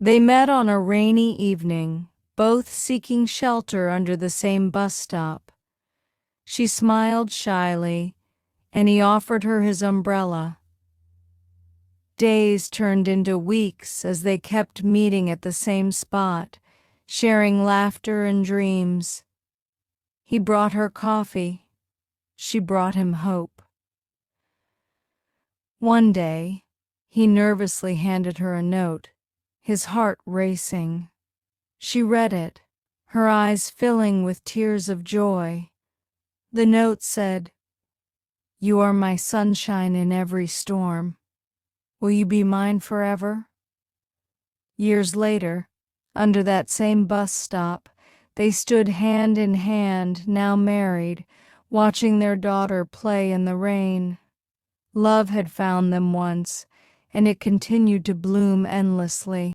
They met on a rainy evening, both seeking shelter under the same bus stop. She smiled shyly, and he offered her his umbrella. Days turned into weeks as they kept meeting at the same spot, sharing laughter and dreams. He brought her coffee. She brought him hope. One day, he nervously handed her a note, his heart racing. She read it, her eyes filling with tears of joy. The note said, "You are my sunshine in every storm. Will you be mine forever?" Years later, under that same bus stop, they stood hand in hand, now married, watching their daughter play in the rain. Love had found them once, and it continued to bloom endlessly.